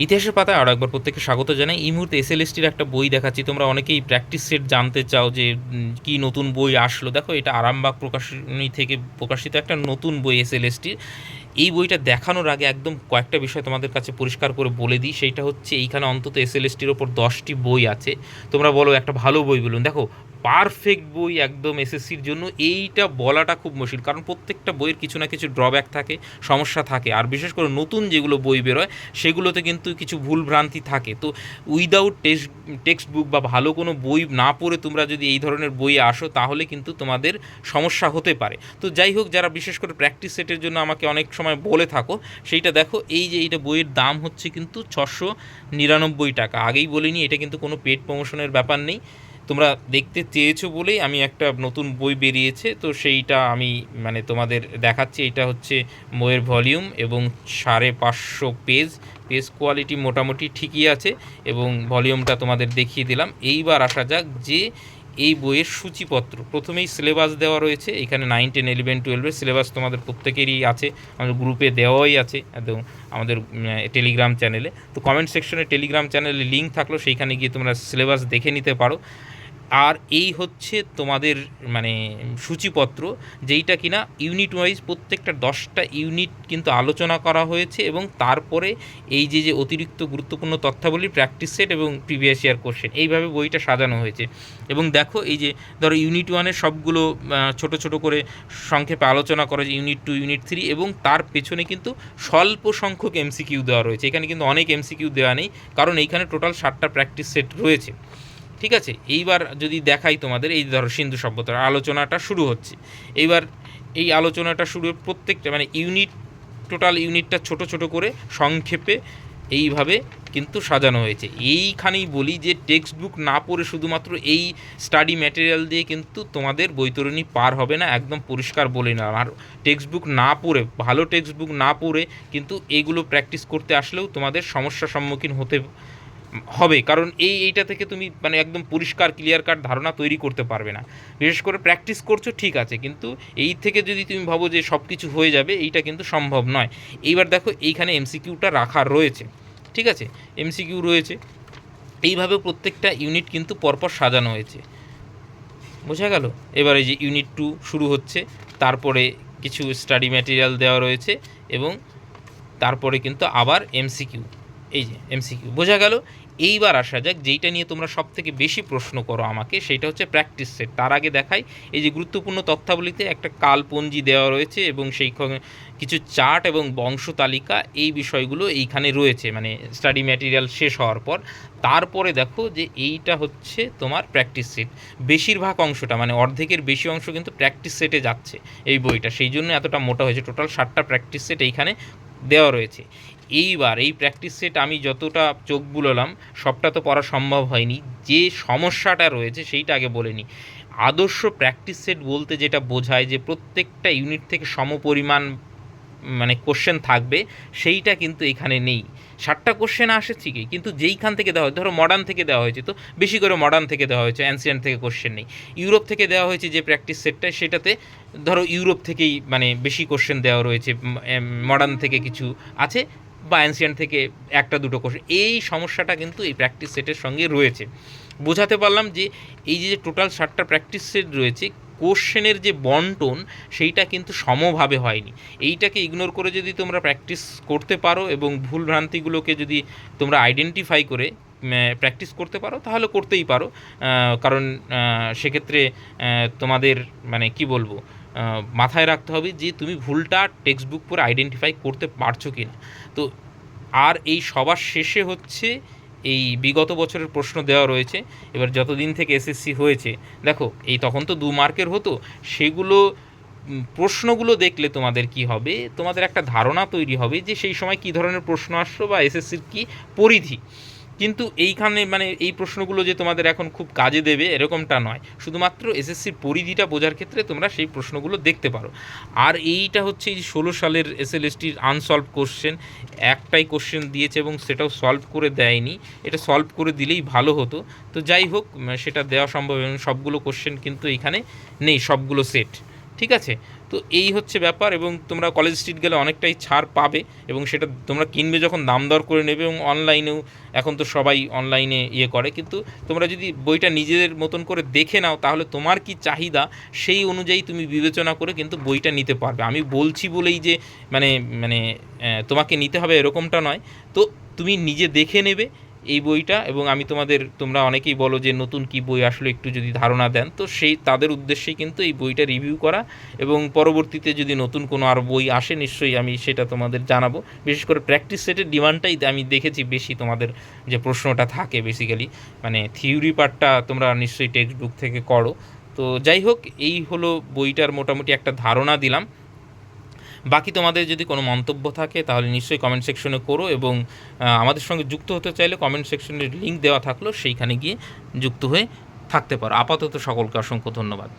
ইতিহাসের পাতায় আরও একবার প্রত্যেককে স্বাগত জানাই। এই মুহূর্তে এসএলএসটির একটা বই দেখাচ্ছি। তোমরা অনেকেই প্র্যাকটিস সেট জানতে চাও যে কী নতুন বই আসলো। দেখো, এটা আরামবাগ প্রকাশনী থেকে প্রকাশিত একটা নতুন বই এসএলএসটির। এই বইটা দেখানোর আগে একদম কয়েকটা বিষয় তোমাদের কাছে পরিষ্কার করে বলে দিই। সেইটা হচ্ছে, এইখানে অন্তত এসএলএসটির ওপর 10টি বই আছে। তোমরা বলো একটা ভালো বই বলুন। দেখো, পারফেক্ট বই একদম এসএসসির জন্য এইটা বলাটা খুব মুশকিল, কারণ প্রত্যেকটা বইয়ের কিছু না কিছু ড্রব্যাক থাকে, সমস্যা থাকে। আর বিশেষ করে নতুন যেগুলো বই বেরোয় সেগুলোতে কিন্তু কিছু ভুলভ্রান্তি থাকে। তো উইদাউট টেক্সট বুক বা ভালো কোনো বই না পড়ে তোমরা যদি এই ধরনের বই আসো, তাহলে কিন্তু তোমাদের সমস্যা হতে পারে। তো যাই হোক, যারা বিশেষ করে প্র্যাকটিস সেটের জন্য আমাকে অনেক সময় বলে থাকো, সেইটা দেখো, এই যে এইটা বইয়ের দাম হচ্ছে কিন্তু 699 টাকা। আগেই বলিনি, এটা কিন্তু কোনো পেড প্রমোশনের ব্যাপার নেই। তোমরা দেখতে চেয়েছো বলেই আমি একটা নতুন বই বেরিয়েছে, তো সেইটা আমি মানে তোমাদের দেখাচ্ছি। এটা হচ্ছে বইয়ের ভলিউম এবং 550 পেজ। পেজ কোয়ালিটি মোটামুটি ঠিকই আছে এবং ভলিউমটা তোমাদের দেখিয়ে দিলাম। এইবার আসা যাক যে এই বইয়ের সূচিপত্র। প্রথমেই সিলেবাস দেওয়া রয়েছে এখানে। 9, 10, 11, 12-এর সিলেবাস তোমাদের প্রত্যেকেরই আছে, আমাদের গ্রুপে দেওয়াই আছে একদম, আমাদের টেলিগ্রাম চ্যানেলে। তো কমেন্ট সেকশনে টেলিগ্রাম চ্যানেলে লিঙ্ক থাকলো, সেইখানে গিয়ে তোমরা সিলেবাস দেখে নিতে পারো। আর এই হচ্ছে তোমাদের মানে সূচিপত্র, যেইটা কিনা ইউনিট ওয়াইজ প্রত্যেকটা 10টা ইউনিট কিন্তু আলোচনা করা হয়েছে, এবং তারপরে এই যে অতিরিক্ত গুরুত্বপূর্ণ তথ্যাবলী, প্র্যাকটিস সেট এবং প্রিভিয়াস ইয়ার কোশ্চেন, এইভাবে বইটা সাজানো হয়েছে। এবং দেখো, এই যে ধরো ইউনিট 1-এর সবগুলো ছোট ছোট করে সংক্ষেপে আলোচনা করা, ইউনিট 2, ইউনিট 3, এবং তার পেছনে কিন্তু স্বল্প সংখ্যক এমসিকিউ দেওয়া রয়েছে। এখানে কিন্তু অনেক এমসিকিউ দেওয়া নেই, কারণ এইখানে টোটাল 7টা প্র্যাকটিস সেট রয়েছে। ঠিক আছে, এইবার যদি দেখাই তোমাদের, এই ধরো সিন্ধু সভ্যতার আলোচনাটা শুরু হচ্ছে। এইবার এই আলোচনাটা শুরু প্রত্যেকটা মানে ইউনিট, টোটাল ইউনিটটা ছোট ছোট করে সংক্ষেপে এইভাবে কিন্তু সাজানো হয়েছে। এইখানেই বলি যে টেক্সট বুক না পড়ে শুধুমাত্র এই স্টাডি ম্যাটেরিয়াল দিয়ে কিন্তু তোমাদের বৈতরণী পার হবে না, একদম পরিষ্কার বলে না। আর টেক্সট বুক না পড়ে, ভালো টেক্সট বুক না পড়ে কিন্তু এইগুলো প্র্যাকটিস করতে আসলেও তোমাদের সমস্যার সম্মুখীন হতে হবে, কারণ এইটা থেকে তুমি মানে একদম পরিষ্কার ক্লিয়ার কাট ধারণা তৈরি করতে পারবে না। বিশেষ করে প্র্যাকটিস করছো ঠিক আছে, কিন্তু এই থেকে যদি তুমি ভাবো যে সব কিছু হয়ে যাবে, এইটা কিন্তু সম্ভব নয়। এইবার দেখো, এইখানে এমসিকিউটা রাখা রয়েছে, ঠিক আছে, এমসিকিউ রয়েছে। এইভাবে প্রত্যেকটা ইউনিট কিন্তু পরপর সাজানো হয়েছে, বোঝা গেল? এবার এই যে ইউনিট 2 শুরু হচ্ছে, তারপরে কিছু স্টাডি ম্যাটেরিয়াল দেওয়া রয়েছে, এবং তারপরে কিন্তু আবার এমসিকিউ। এই যে এমসিকিউ, বোঝা গেল? এইবার আসা যাক যেইটা নিয়ে তোমরা সব থেকে বেশি প্রশ্ন করো আমাকে, সেইটা হচ্ছে প্র্যাকটিস সেট। তার আগে দেখাই, এই যে গুরুত্বপূর্ণ তথ্যাবলিতে একটা কালপঞ্জি দেওয়া রয়েছে, এবং সেই কিছু চার্ট এবং বংশ তালিকা, এই বিষয়গুলো এইখানে রয়েছে মানে স্টাডি ম্যাটেরিয়াল শেষ হওয়ার পর। তারপরে দেখো যে এইটা হচ্ছে তোমার প্র্যাকটিস সেট। বেশিরভাগ অংশটা মানে অর্ধেকের বেশি অংশ কিন্তু প্র্যাকটিস সেটে যাচ্ছে এই বইটা, সেই জন্য এতটা মোটা হয়েছে। টোটাল 7টা প্র্যাকটিস সেট এইখানে দেওয়া রয়েছে। এইবার এই প্র্যাকটিস সেট আমি যতটা চোখ বুলালাম, সবটা তো পড়া সম্ভব হয়নি। যে সমস্যাটা রয়েছে সেইটা আগে বলে নিই। আদর্শ প্র্যাকটিস সেট বলতে যেটা বোঝায় যে প্রত্যেকটা ইউনিট থেকে সমপরিমাণ মানে কোশ্চেন থাকবে, সেইটা কিন্তু এখানে নেই। 7টা কোশ্চেন আসে ঠিকই, কিন্তু যেইখান থেকে দেওয়া হয়, ধরো মডার্ন থেকে দেওয়া হয়েছে, তো বেশি করে মডার্ন থেকে দেওয়া হয়েছে, অ্যানসিয়েন্ট থেকে কোশ্চেন নেই। ইউরোপ থেকে দেওয়া হয়েছে যে প্র্যাকটিস সেটটা, সেটাতে ধরো ইউরোপ থেকেই মানে বেশি কোশ্চেন দেওয়া রয়েছে, মডার্ন থেকে কিছু আছে, বা অ্যানসিয়েন্ট থেকে 1-2 কোশ্চেন। এই সমস্যাটা কিন্তু এই প্র্যাকটিস সেটের সঙ্গে রয়েছে। বোঝাতে পারলাম যে এই যে টোটাল 7টা প্র্যাকটিস সেট রয়েছে, কোশ্চেনের যে বন্টন সেইটা কিন্তু সমভাবে হয়নি। এইটাকে ইগনোর করে যদি তোমরা প্র্যাকটিস করতে পারো এবং ভুলভ্রান্তিগুলোকে যদি তোমরা আইডেন্টিফাই করে প্র্যাকটিস করতে পারো, তাহলে করতেই পারো। কারণ সেক্ষেত্রে তোমাদের মানে কি বলবো, মাথায় রাখতে হবে যে তুমি ভুলটা টেক্সট বুক পড়ে আইডেন্টিফাই করতে পারছো কি না। তো আর এই সবার শেষে হচ্ছে এই বিগত বছরের প্রশ্ন দেওয়া রয়েছে। এবার যতদিন থেকে এসএসসি হয়েছে, দেখো এই তখন তো 2 মার্কের হতো, সেগুলো প্রশ্নগুলো দেখলে তোমাদের কি হবে, তোমাদের একটা ধারণা তৈরি হবে যে সেই সময় কী ধরনের প্রশ্ন আসলো বা এসএসসির কী পরিধি। কিন্তু এইখানে মানে এই প্রশ্নগুলো যে তোমাদের এখন খুব কাজে দেবে এরকমটা নয়, শুধুমাত্র এসএসসির পরিধিটা বোঝার ক্ষেত্রে তোমরা সেই প্রশ্নগুলো দেখতে পারো। আর এইটা হচ্ছে এই 16 সালের এসএলএসটির আনসলভ কোশ্চেন। একটাই কোশ্চেন দিয়েছে এবং সেটাও সলভ করে দেয়নি, এটা সলভ করে দিলেই ভালো হতো। তো যাই হোক, সেটা দেওয়া সম্ভব এবং সবগুলো কোশ্চেন কিন্তু এইখানে নেই, সবগুলো সেট। ঠিক আছে? তো এই হচ্ছে ব্যাপার, এবং তোমরা কলেজ স্ট্রিট গেলে অনেকটাই ছাড় পাবে, এবং সেটা তোমরা কিনবে যখন দাম দর করে নেবে, এবং অনলাইনেও এখন তো সবাই অনলাইনে ইয়ে করে, কিন্তু তোমরা যদি বইটা নিজেদের মতন করে দেখে নাও তাহলে তোমার কি চাহিদা সেই অনুযায়ী তুমি বিবেচনা করে কিন্তু বইটা নিতে পারবে। আমি বলছি বলেই যে মানে মানে তোমাকে নিতে হবে এরকমটা নয়। তো তুমি নিজে দেখে নেবে এই বইটা, এবং আমি তোমরা অনেকেই বলো যে নতুন কি বই আসলে একটু যদি ধারণা দেন, তো সেই তাদের উদ্দেশ্যেই কিন্তু এই বইটা রিভিউ করা, এবং পরবর্তীতে যদি নতুন কোনো আর বই আসে নিশ্চয়ই আমি সেটা তোমাদের জানাবো। বিশেষ করে প্র্যাকটিস সেটের ডিমান্ডটাই আমি দেখেছি বেশি, তোমাদের যে প্রশ্নটা থাকে বেসিক্যালি, মানে থিওরি পার্টটা তোমরা নিশ্চয়ই টেক্সট বুক থেকে করো। তো যাই হোক, এই হলো বইটার মোটামুটি একটা ধারণা দিলাম। বাকি তোমাদের যদি কোনো মন্তব্য থাকে তাহলে নিশ্চয়ই কমেন্ট সেকশনে করো, এবং আমাদের সঙ্গে যুক্ত হতে চাইলে কমেন্ট সেকশনের লিঙ্ক দেওয়া থাকলো, সেইখানে গিয়ে যুক্ত হয়ে থাকতে পারো। আপাতত সকলকে অসংখ্য ধন্যবাদ।